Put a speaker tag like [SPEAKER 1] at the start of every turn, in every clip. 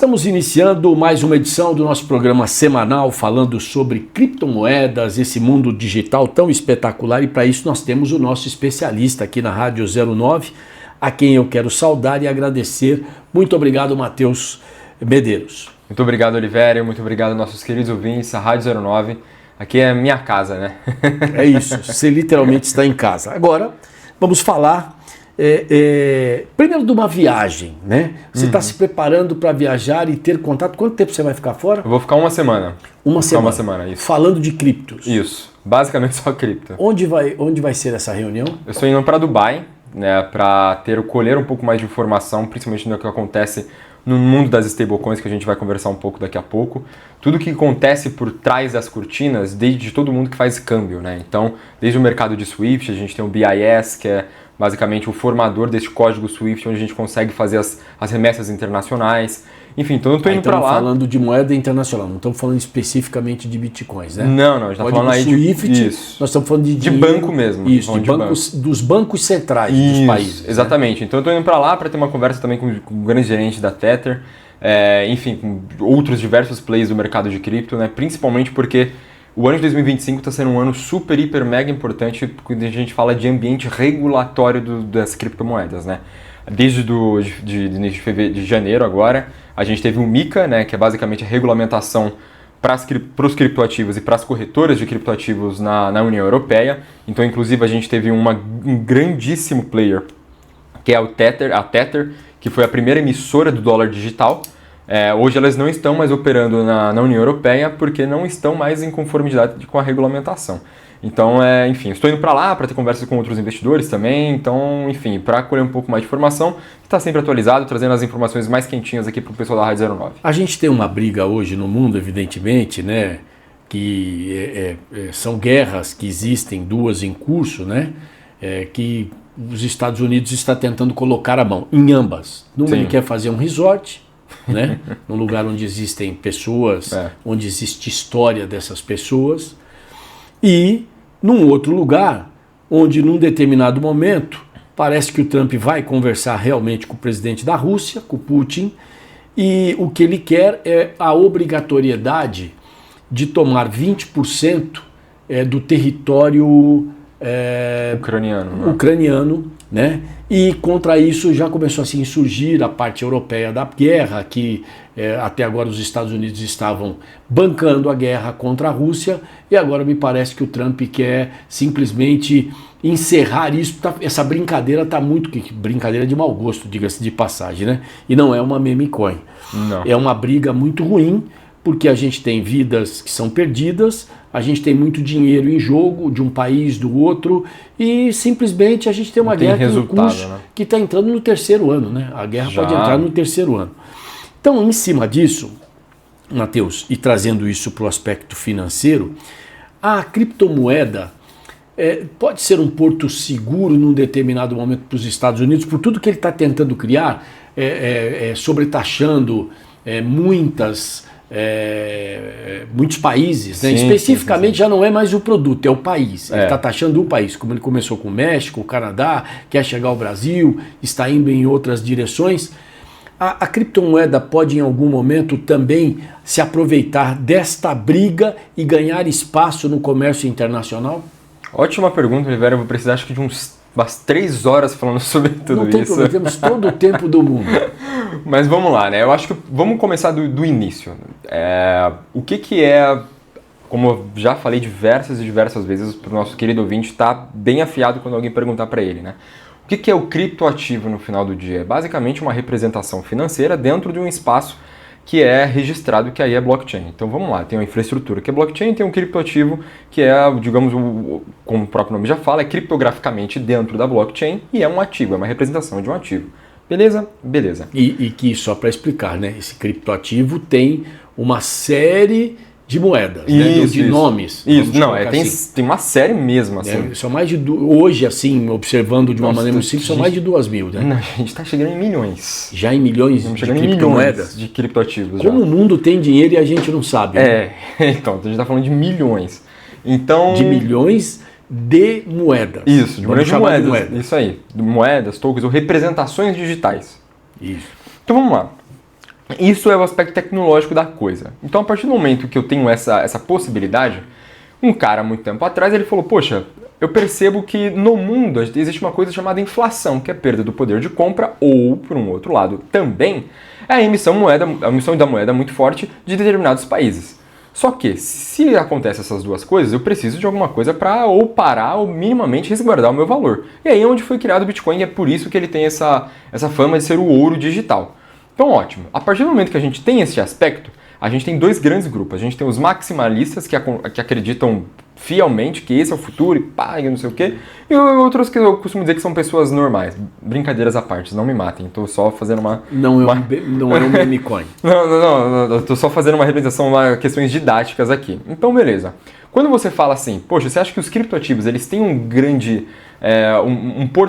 [SPEAKER 1] Estamos iniciando mais uma edição do nosso programa semanal falando sobre criptomoedas, esse mundo digital tão espetacular, e para isso nós temos o nosso especialista aqui na Rádio 09, a quem eu quero saudar e agradecer. Muito obrigado, Matheus Medeiros.
[SPEAKER 2] Muito obrigado, Olivério, muito obrigado nossos queridos ouvintes, a Rádio 09, aqui é a minha casa, né?
[SPEAKER 1] É isso, você literalmente está em casa. Agora, vamos falar primeiro de uma viagem, né? Você está se preparando para viajar e ter contato. Quanto tempo você vai ficar fora?
[SPEAKER 2] Eu vou ficar uma semana.
[SPEAKER 1] Uma
[SPEAKER 2] semana, isso.
[SPEAKER 1] Falando de criptos.
[SPEAKER 2] Isso, basicamente só cripto.
[SPEAKER 1] Onde vai ser essa reunião?
[SPEAKER 2] Eu estou indo para Dubai, né, para colher um pouco mais de informação, principalmente no que acontece no mundo das stablecoins, que a gente vai conversar um pouco daqui a pouco. Tudo que acontece por trás das cortinas, desde todo mundo que faz câmbio, né? Então, desde o mercado de Swift, a gente tem o BIS, que é basicamente o formador desse código Swift, onde a gente consegue fazer as remessas internacionais. Enfim, então eu estou indo para lá.
[SPEAKER 1] Estamos falando de moeda internacional, não estamos falando especificamente de bitcoins, né?
[SPEAKER 2] Não, a gente está falando aí
[SPEAKER 1] Swift,
[SPEAKER 2] isso.
[SPEAKER 1] Nós estamos falando
[SPEAKER 2] de banco mesmo.
[SPEAKER 1] Isso, dos bancos centrais dos países.
[SPEAKER 2] Exatamente. Né? Então eu estou indo para lá para ter uma conversa também com o grande gerente da Tether, enfim, com outros diversos players do mercado de cripto, né? Principalmente porque o ano de 2025 está sendo um ano super, hiper, mega importante quando a gente fala de ambiente regulatório das criptomoedas, né? Desde de janeiro agora, a gente teve o MiCA, né, que é basicamente a regulamentação para os criptoativos e para as corretoras de criptoativos na União Europeia. Então, inclusive, a gente teve um grandíssimo player, que é a Tether, que foi a primeira emissora do dólar digital. Hoje elas não estão mais operando na União Europeia porque não estão mais em conformidade com a regulamentação. Então, enfim, estou indo para lá para ter conversas com outros investidores também. Então, enfim, para colher um pouco mais de informação, está sempre atualizado, trazendo as informações mais quentinhas aqui para o pessoal da Rádio 09.
[SPEAKER 1] A gente tem uma briga hoje no mundo, evidentemente, né? Que são guerras que existem, duas em curso, né? Que os Estados Unidos está tentando colocar a mão em ambas. Ele quer fazer um resort, né? Num lugar onde existem pessoas, onde existe história dessas pessoas, e num outro lugar onde num determinado momento parece que o Trump vai conversar realmente com o presidente da Rússia, com o Putin, e o que ele quer é a obrigatoriedade de tomar 20% do território ucraniano, né? E contra isso já começou a se insurgir a parte europeia da guerra, que até agora os Estados Unidos estavam bancando a guerra contra a Rússia, e agora me parece que o Trump quer simplesmente encerrar isso. Essa brincadeira está brincadeira de mau gosto, diga-se de passagem, né? E não é uma meme coin.
[SPEAKER 2] Não.
[SPEAKER 1] É uma briga muito ruim, porque a gente tem vidas que são perdidas, a gente tem muito dinheiro em jogo de um país, do outro, e simplesmente a gente tem uma guerra que está entrando no terceiro ano, né? A guerra pode entrar no terceiro ano. Então, em cima disso, Matheus, e trazendo isso para o aspecto financeiro, a criptomoeda pode ser um porto seguro num determinado momento para os Estados Unidos, por tudo que ele está tentando criar, sobretaxando muitos países, né? Especificamente já não é mais o produto, é o país. Ele está taxando o país, como ele começou com o México, o Canadá, quer chegar ao Brasil, está indo em outras direções. A criptomoeda pode em algum momento também se aproveitar desta briga e ganhar espaço no comércio internacional?
[SPEAKER 2] Ótima pergunta, Oliveira. Eu vou precisar acho que de umas 3 horas falando sobre tudo isso.
[SPEAKER 1] Não tem problema, temos todo o tempo do mundo.
[SPEAKER 2] Mas vamos lá, né? Eu acho que vamos começar do início. O que é, como eu já falei diversas vezes, para o nosso querido ouvinte estar bem afiado quando alguém perguntar para ele, né? O que é o criptoativo no final do dia? É basicamente uma representação financeira dentro de um espaço que é registrado, que aí é blockchain. Então vamos lá, tem uma infraestrutura que é blockchain, tem um criptoativo que é, digamos, como o próprio nome já fala, é criptograficamente dentro da blockchain e é um ativo, é uma representação de um ativo. Beleza? Beleza.
[SPEAKER 1] E que, só para explicar, né, esse criptoativo tem uma série de moedas, de nomes.
[SPEAKER 2] Isso, não, tem uma série mesmo, assim.
[SPEAKER 1] São mais de hoje, assim, observando de uma maneira muito simples, são mais de 2.000, né?
[SPEAKER 2] Não, a gente está chegando em milhões.
[SPEAKER 1] Já em milhões de criptomoedas?
[SPEAKER 2] De criptoativos.
[SPEAKER 1] Como o mundo tem dinheiro e a gente não sabe.
[SPEAKER 2] Né? Então, a gente está falando de milhões. Então...
[SPEAKER 1] De milhões de moedas.
[SPEAKER 2] Isso, de milhões de moedas. Isso aí. Moedas, tokens ou representações digitais.
[SPEAKER 1] Isso.
[SPEAKER 2] Então vamos lá. Isso é o aspecto tecnológico da coisa. Então, a partir do momento que eu tenho essa possibilidade, um cara, há muito tempo atrás, ele falou, poxa, eu percebo que no mundo existe uma coisa chamada inflação, que é perda do poder de compra, ou, por um outro lado, também é a emissão da moeda muito forte de determinados países. Só que, se acontecem essas duas coisas, eu preciso de alguma coisa para ou parar ou minimamente resguardar o meu valor. E aí é onde foi criado o Bitcoin, e é por isso que ele tem essa fama de ser o ouro digital. Então, ótimo. A partir do momento que a gente tem esse aspecto, a gente tem dois grandes grupos. A gente tem os maximalistas que acreditam fielmente que esse é o futuro e pá, e não sei o quê. E outros que eu costumo dizer que são pessoas normais. Brincadeiras à parte, não me matem. Estou só fazendo uma...
[SPEAKER 1] Não é um meme coin.
[SPEAKER 2] Não. Estou só fazendo uma representação, questões didáticas aqui. Então, beleza. Quando você fala assim, poxa, você acha que os criptoativos eles têm um grande...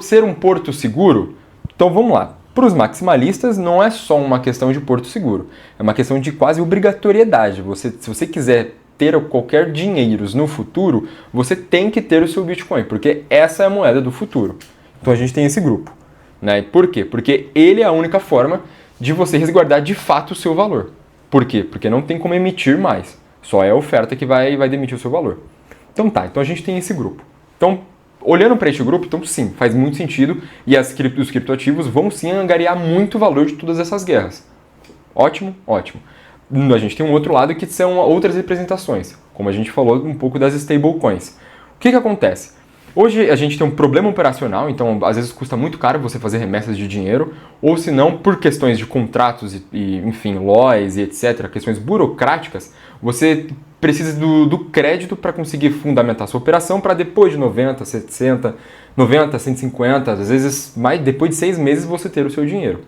[SPEAKER 2] ser um porto seguro? Então, vamos lá. Para os maximalistas, não é só uma questão de porto seguro. É uma questão de quase obrigatoriedade. Se você quiser ter qualquer dinheiro no futuro, você tem que ter o seu Bitcoin, porque essa é a moeda do futuro. Então a gente tem esse grupo. Né? Por quê? Porque ele é a única forma de você resguardar de fato o seu valor. Por quê? Porque não tem como emitir mais. Só é a oferta que vai demitir o seu valor. Então a gente tem esse grupo. Então, olhando para este grupo, então sim, faz muito sentido e os criptoativos vão sim angariar muito valor de todas essas guerras. Ótimo. A gente tem um outro lado que são outras representações, como a gente falou um pouco das stablecoins. O que acontece? Hoje a gente tem um problema operacional, então às vezes custa muito caro você fazer remessas de dinheiro, ou se não, por questões de contratos enfim, laws e etc., questões burocráticas, você precisa do crédito para conseguir fundamentar sua operação para depois de 90, 60, 90, 150, às vezes depois de 6 meses você ter o seu dinheiro.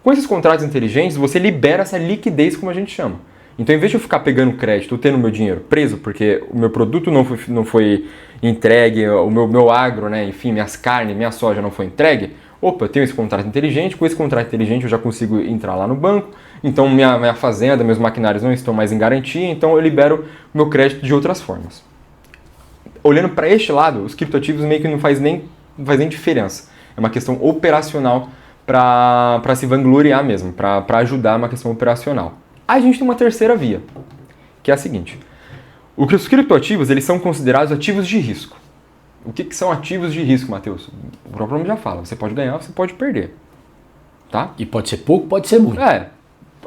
[SPEAKER 2] Com esses contratos inteligentes, você libera essa liquidez, como a gente chama. Então, em vez de eu ficar pegando crédito ou tendo meu dinheiro preso, porque o meu produto não foi entregue, o meu agro, né, enfim, minhas carnes, minha soja não foi entregue, eu tenho esse contrato inteligente, com esse contrato inteligente eu já consigo entrar lá no banco, então minha fazenda, meus maquinários não estão mais em garantia, então eu libero meu crédito de outras formas. Olhando para este lado, os criptoativos meio que não faz nem diferença. É uma questão operacional para se vangloriar mesmo, para ajudar uma questão operacional. Aí a gente tem uma terceira via, que é a seguinte. Os criptoativos, eles são considerados ativos de risco. O que são ativos de risco, Matheus? O próprio nome já fala, você pode ganhar, você pode perder. Tá?
[SPEAKER 1] E pode ser pouco, pode ser muito.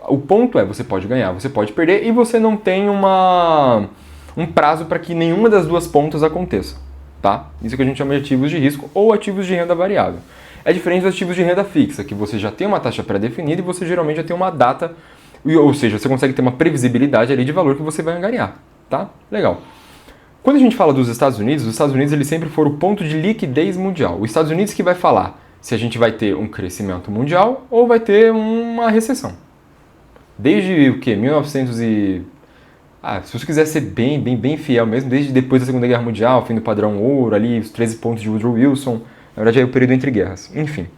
[SPEAKER 2] O ponto é, você pode ganhar, você pode perder, e você não tem um prazo para que nenhuma das duas pontas aconteça. Tá? Isso que a gente chama de ativos de risco ou ativos de renda variável. É diferente dos ativos de renda fixa, que você já tem uma taxa pré-definida e você geralmente já tem uma data, ou seja, você consegue ter uma previsibilidade ali de valor que você vai angariar, tá? Legal. Quando a gente fala dos Estados Unidos eles sempre foram o ponto de liquidez mundial. Os Estados Unidos que vai falar se a gente vai ter um crescimento mundial ou vai ter uma recessão. Desde o quê? 1900 e... se você quiser ser bem fiel mesmo, desde depois da Segunda Guerra Mundial, fim do padrão ouro, ali, os 13 pontos de Woodrow Wilson... Na verdade, é o período entre guerras. Enfim.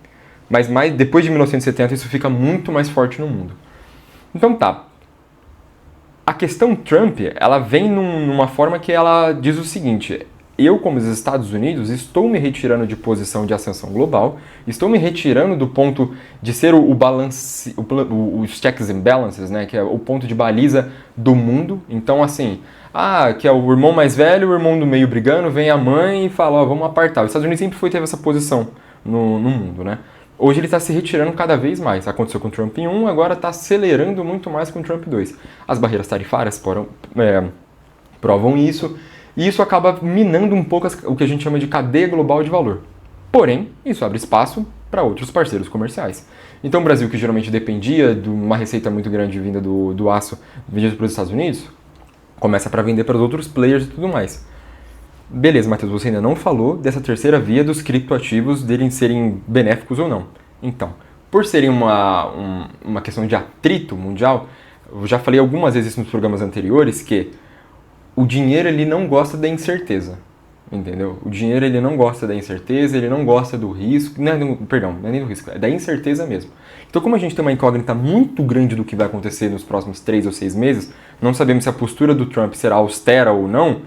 [SPEAKER 2] Mas depois de 1970, isso fica muito mais forte no mundo. Então A questão Trump, ela vem numa forma que ela diz o seguinte: eu, como os Estados Unidos, estou me retirando de posição de ascensão global, estou me retirando do ponto de ser o balance, os checks and balances, né, que é o ponto de baliza do mundo. Então, assim... que é o irmão mais velho, o irmão do meio brigando, vem a mãe e fala, vamos apartar. Os Estados Unidos sempre teve essa posição no mundo, né? Hoje ele está se retirando cada vez mais. Aconteceu com o Trump 1, agora está acelerando muito mais com o Trump 2. As barreiras tarifárias provam isso, e isso acaba minando um pouco o que a gente chama de cadeia global de valor. Porém, isso abre espaço para outros parceiros comerciais. Então o Brasil, que geralmente dependia de uma receita muito grande vinda do aço vendido para os Estados Unidos, começa para vender para os outros players e tudo mais. Beleza, Matheus, você ainda não falou dessa terceira via dos criptoativos, deles serem benéficos ou não. Então, por serem uma questão de atrito mundial, eu já falei algumas vezes nos programas anteriores que o dinheiro ele não gosta da incerteza. Entendeu? O dinheiro ele não gosta da incerteza, ele não gosta do risco, não é nem do risco, é da incerteza mesmo. Então, como a gente tem uma incógnita muito grande do que vai acontecer nos próximos 3 ou 6 meses, não sabemos se a postura do Trump será austera ou não,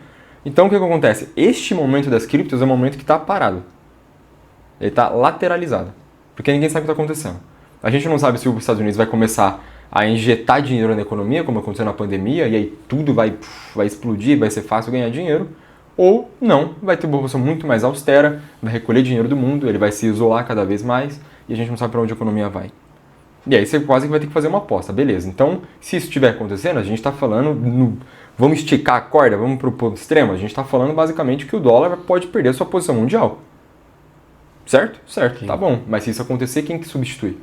[SPEAKER 2] então o que acontece? Este momento das criptos é um momento que está parado. Ele está lateralizado, porque ninguém sabe o que está acontecendo. A gente não sabe se os Estados Unidos vai começar a injetar dinheiro na economia, como aconteceu na pandemia, e aí tudo vai explodir, vai ser fácil ganhar dinheiro, ou não, vai ter uma população muito mais austera, vai recolher dinheiro do mundo, ele vai se isolar cada vez mais, e a gente não sabe para onde a economia vai. E aí você quase que vai ter que fazer uma aposta, beleza. Então, se isso estiver acontecendo, a gente está falando, vamos esticar a corda, vamos para o ponto extremo, a gente está falando basicamente que o dólar pode perder a sua posição mundial. Certo? Certo, sim. Tá bom. Mas se isso acontecer, quem que substitui?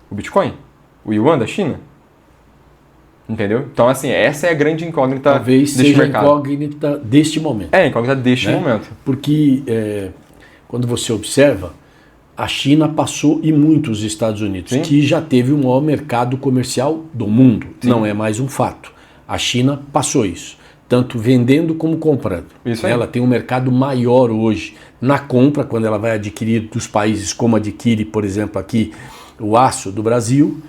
[SPEAKER 2] O Bitcoin? O Yuan da China? Entendeu? Então, assim, essa é a grande incógnita
[SPEAKER 1] talvez
[SPEAKER 2] deste
[SPEAKER 1] seja
[SPEAKER 2] mercado.
[SPEAKER 1] Incógnita deste momento.
[SPEAKER 2] É, incógnita deste momento.
[SPEAKER 1] Porque quando você observa, a China passou e muito os Estados Unidos, sim, que já teve o maior mercado comercial do mundo. Sim. Não é mais um fato. A China passou isso, tanto vendendo como comprando. Isso aí. Ela tem um mercado maior hoje na compra, quando ela vai adquirir dos países como adquire, por exemplo, aqui o aço do Brasil,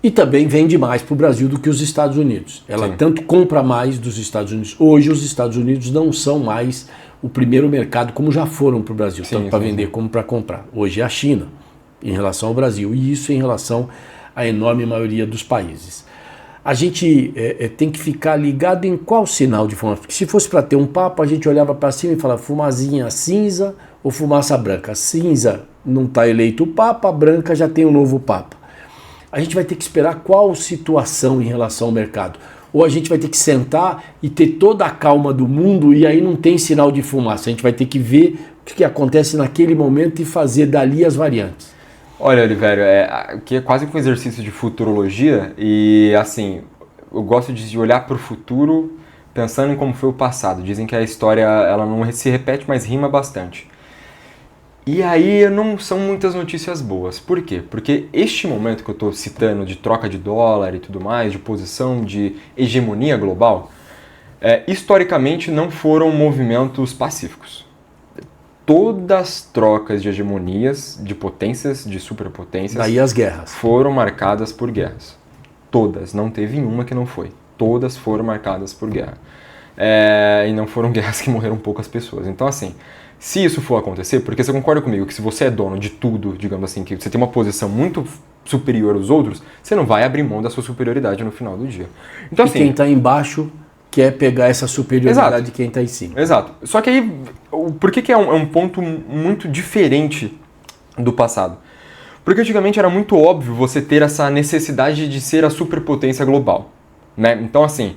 [SPEAKER 1] e também vende mais para o Brasil do que os Estados Unidos. Ela sim, tanto compra mais dos Estados Unidos. Hoje os Estados Unidos não são mais o primeiro mercado como já foram para o Brasil, sim, tanto para vender como para comprar. Hoje é a China em relação ao Brasil, e isso em relação à enorme maioria dos países. A gente tem que ficar ligado em qual sinal de fumaça. Porque se fosse para ter um papo, a gente olhava para cima e falava fumazinha cinza ou fumaça branca. A cinza não está eleito o Papa, a branca já tem um novo Papa. A gente vai ter que esperar qual situação em relação ao mercado. Ou a gente vai ter que sentar e ter toda a calma do mundo e aí não tem sinal de fumaça. A gente vai ter que ver o que acontece naquele momento e fazer dali as variantes.
[SPEAKER 2] Olha, Olivério, que é quase um exercício de futurologia e, assim, eu gosto de olhar para o futuro pensando em como foi o passado. Dizem que a história ela não se repete, mas rima bastante. E aí não são muitas notícias boas. Por quê? Porque este momento que eu estou citando de troca de dólar e tudo mais, de posição de hegemonia global, historicamente não foram movimentos pacíficos. Todas as trocas de hegemonias, de potências, de superpotências,
[SPEAKER 1] daí as guerras,
[SPEAKER 2] foram marcadas por guerras. Todas, não teve uma que não foi. Todas foram marcadas por guerra. E não foram guerras que morreram poucas pessoas. Então, assim, se isso for acontecer, porque você concorda comigo que se você é dono de tudo, digamos assim, que você tem uma posição muito superior aos outros, você não vai abrir mão da sua superioridade no final do dia. Então, assim,
[SPEAKER 1] quem está embaixo quer pegar essa superioridade de quem está em cima.
[SPEAKER 2] Exato. Só que aí, por que é um ponto muito diferente do passado? Porque antigamente era muito óbvio você ter essa necessidade de ser a superpotência global, né? Então, assim,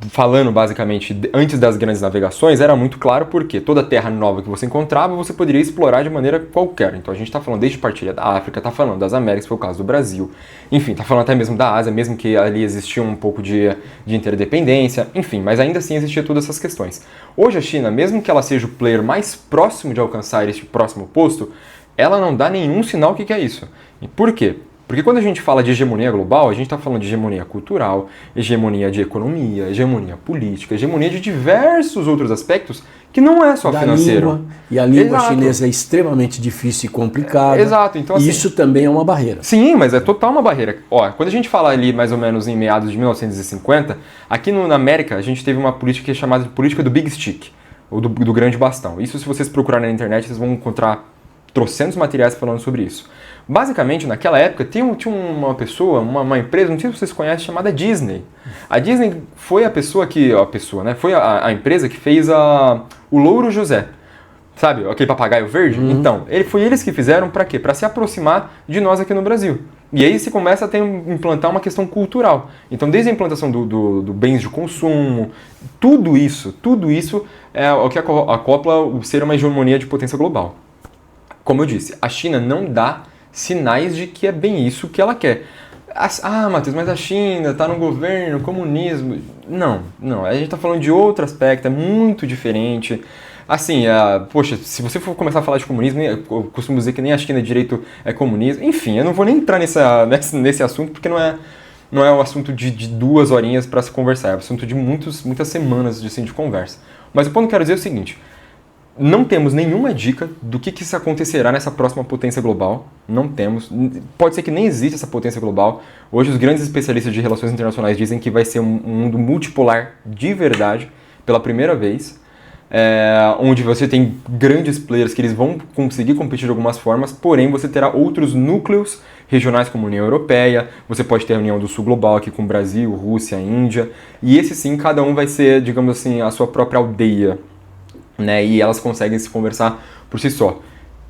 [SPEAKER 2] falando basicamente antes das grandes navegações, era muito claro porque toda terra nova que você encontrava, você poderia explorar de maneira qualquer. Então a gente está falando desde partilha da África, está falando das Américas, foi o caso do Brasil, enfim, está falando até mesmo da Ásia, mesmo que ali existia um pouco de interdependência, enfim, mas ainda assim existia todas essas questões. Hoje a China, mesmo que ela seja o player mais próximo de alcançar este próximo posto, ela não dá nenhum sinal do que é isso. E por quê? Porque quando a gente fala de hegemonia global, a gente está falando de hegemonia cultural, hegemonia de economia, hegemonia política, hegemonia de diversos outros aspectos que não é só financeiro.
[SPEAKER 1] Língua, e a língua chinesa é extremamente difícil e complicada.
[SPEAKER 2] Exato. Então, assim,
[SPEAKER 1] isso também é uma barreira.
[SPEAKER 2] Sim, mas é total uma barreira. Ó, quando a gente fala ali mais ou menos em meados de 1950, aqui na América a gente teve uma política que é chamada de política do Big Stick, ou do grande bastão. Isso, se vocês procurarem na internet, vocês vão encontrar trocentos materiais falando sobre isso. Basicamente, naquela época, tinha uma pessoa, uma empresa, não sei se vocês conhecem, chamada Disney. A Disney foi a pessoa que... Foi a empresa que fez o Louro José. Sabe, aquele papagaio verde? Então, foi eles que fizeram para quê? Para se aproximar de nós aqui no Brasil. E aí você começa a implantar uma questão cultural. Então, desde a implantação do bens de consumo, tudo isso é o que acopla o ser uma hegemonia de potência global. Como eu disse, a China não dá sinais de que é bem isso que ela quer. Matheus, mas a China está no governo, comunismo... Não, a gente está falando de outro aspecto, é muito diferente. Assim, poxa, se você for começar a falar de comunismo, eu costumo dizer que nem a China direito é comunismo. Enfim, eu não vou nem entrar nesse assunto, porque não é um assunto de 2 horinhas para se conversar, é um assunto de muitas semanas de conversa. Mas o ponto que eu quero dizer é o seguinte: não temos nenhuma dica do que isso acontecerá nessa próxima potência global. Não temos. Pode ser que nem exista essa potência global. Hoje os grandes especialistas de relações internacionais dizem que vai ser um mundo multipolar de verdade, pela primeira vez. onde você tem grandes players que eles vão conseguir competir de algumas formas, porém você terá outros núcleos regionais como a União Europeia, você pode ter a União do Sul Global aqui com o Brasil, Rússia, Índia, e esse sim, cada um vai ser, digamos assim, a sua própria aldeia, né? E elas conseguem se conversar por si só.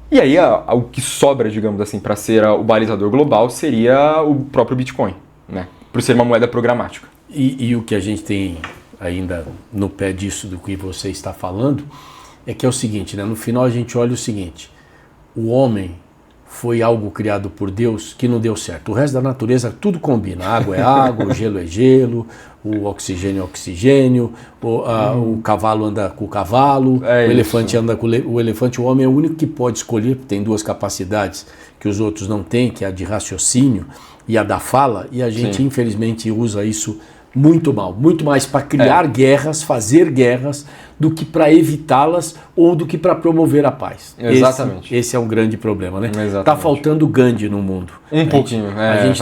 [SPEAKER 2] E aí o que sobra, digamos assim, para ser o balizador global seria o próprio Bitcoin, né? Por ser uma moeda programática.
[SPEAKER 1] E o que a gente tem ainda no pé disso do que você está falando é que é o seguinte, né? No final a gente olha o seguinte: o homem foi algo criado por Deus que não deu certo. O resto da natureza tudo combina. A água é água, o gelo é gelo, o oxigênio é oxigênio, o cavalo anda com o cavalo, o elefante anda com o elefante. O homem é o único que pode escolher, tem duas capacidades que os outros não têm, que é a de raciocínio e a da fala, e a gente infelizmente usa isso muito mal, muito mais para criar guerras, fazer guerras, do que para evitá-las ou do que para promover a paz.
[SPEAKER 2] Exatamente.
[SPEAKER 1] Esse é um grande problema, né?
[SPEAKER 2] Exatamente.
[SPEAKER 1] Tá faltando Gandhi no mundo.
[SPEAKER 2] Pouquinho.
[SPEAKER 1] A gente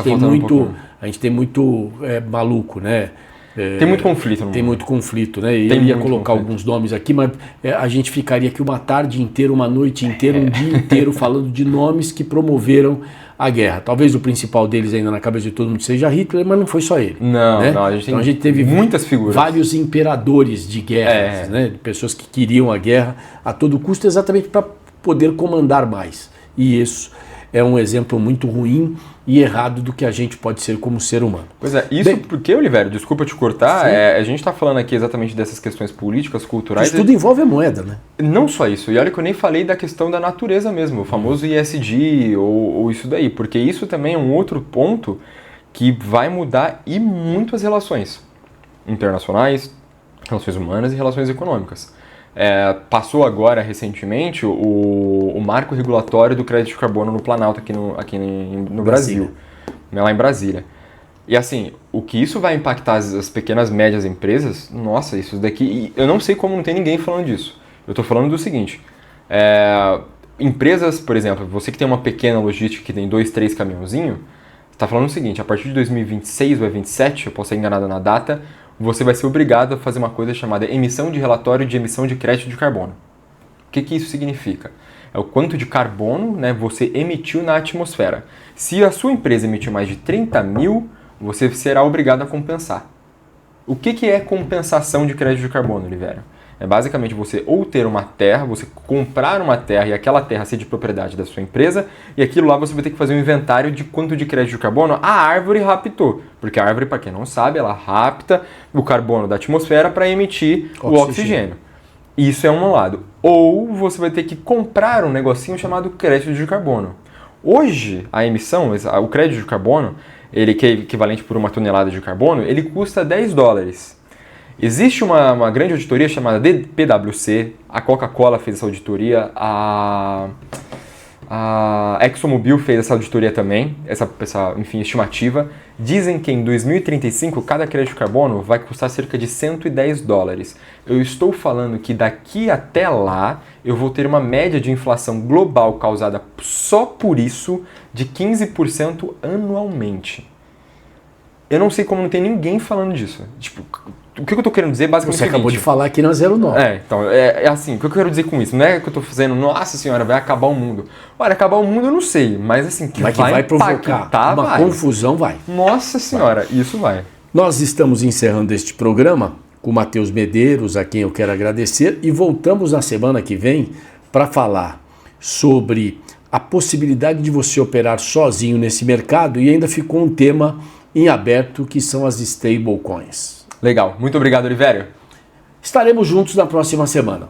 [SPEAKER 1] tem muito maluco, né?
[SPEAKER 2] Tem muito conflito no mundo.
[SPEAKER 1] Tem muito conflito, né? Eu ia colocar alguns nomes aqui, mas a gente ficaria aqui uma tarde inteira, uma noite inteira, um dia inteiro falando de nomes que promoveram a guerra. Talvez o principal deles ainda na cabeça de todo mundo seja Hitler, mas não foi só ele.
[SPEAKER 2] Não,
[SPEAKER 1] né?
[SPEAKER 2] não,
[SPEAKER 1] a gente teve
[SPEAKER 2] muitas figuras.
[SPEAKER 1] Vários imperadores de guerras, né? De pessoas que queriam a guerra a todo custo exatamente para poder comandar mais. E isso é um exemplo muito ruim e errado do que a gente pode ser como ser humano.
[SPEAKER 2] Pois é, isso porque, Olivério, desculpa te cortar, a gente está falando aqui exatamente dessas questões políticas, culturais...
[SPEAKER 1] Isso tudo envolve a moeda, né?
[SPEAKER 2] Não só isso, e olha que eu nem falei da questão da natureza mesmo, o famoso ISD ou isso daí, porque isso também é um outro ponto que vai mudar e muito as relações internacionais, relações humanas e relações econômicas. Passou agora, recentemente, o marco regulatório do crédito de carbono no Planalto aqui no Brasil, lá em Brasília. E assim, o que isso vai impactar as pequenas e médias empresas, nossa, isso daqui... Eu não sei como não tem ninguém falando disso. Eu estou falando do seguinte, empresas, por exemplo, você que tem uma pequena logística que tem 2, 3 caminhãozinhos, está falando o seguinte, a partir de 2026 ou 2027, eu posso ser enganado na data, você vai ser obrigado a fazer uma coisa chamada emissão de relatório de emissão de crédito de carbono. O que isso significa? É o quanto de carbono, né, você emitiu na atmosfera. Se a sua empresa emitiu mais de 30 mil, você será obrigado a compensar. O que é compensação de crédito de carbono, Oliveira? É basicamente você ou ter uma terra, você comprar uma terra e aquela terra ser de propriedade da sua empresa, e aquilo lá você vai ter que fazer um inventário de quanto de crédito de carbono a árvore raptou. Porque a árvore, para quem não sabe, ela rapta o carbono da atmosfera para emitir o oxigênio. Isso é um lado. Ou você vai ter que comprar um negocinho chamado crédito de carbono. Hoje, a emissão, o crédito de carbono, ele que é equivalente por 1 tonelada de carbono, ele custa $10. Existe uma grande auditoria chamada PwC, a Coca-Cola fez essa auditoria, a ExxonMobil fez essa auditoria também, essa estimativa. Dizem que em 2035 cada crédito de carbono vai custar cerca de $110. Eu estou falando que daqui até lá eu vou ter uma média de inflação global causada só por isso de 15% anualmente. Eu não sei como não tem ninguém falando disso. Tipo, o que eu tô querendo dizer basicamente
[SPEAKER 1] Você acabou de falar aqui na 09.
[SPEAKER 2] Então, é assim, o que eu quero dizer com isso? Não é que eu tô fazendo, nossa senhora, vai acabar o mundo. Olha, acabar o mundo eu não sei, mas assim, que vai
[SPEAKER 1] provocar uma confusão, vai.
[SPEAKER 2] Nossa senhora, isso vai.
[SPEAKER 1] Nós estamos encerrando este programa com o Matheus Medeiros, a quem eu quero agradecer, e voltamos na semana que vem para falar sobre a possibilidade de você operar sozinho nesse mercado, e ainda ficou um tema em aberto, que são as stablecoins.
[SPEAKER 2] Legal. Muito obrigado, Olivério.
[SPEAKER 1] Estaremos juntos na próxima semana.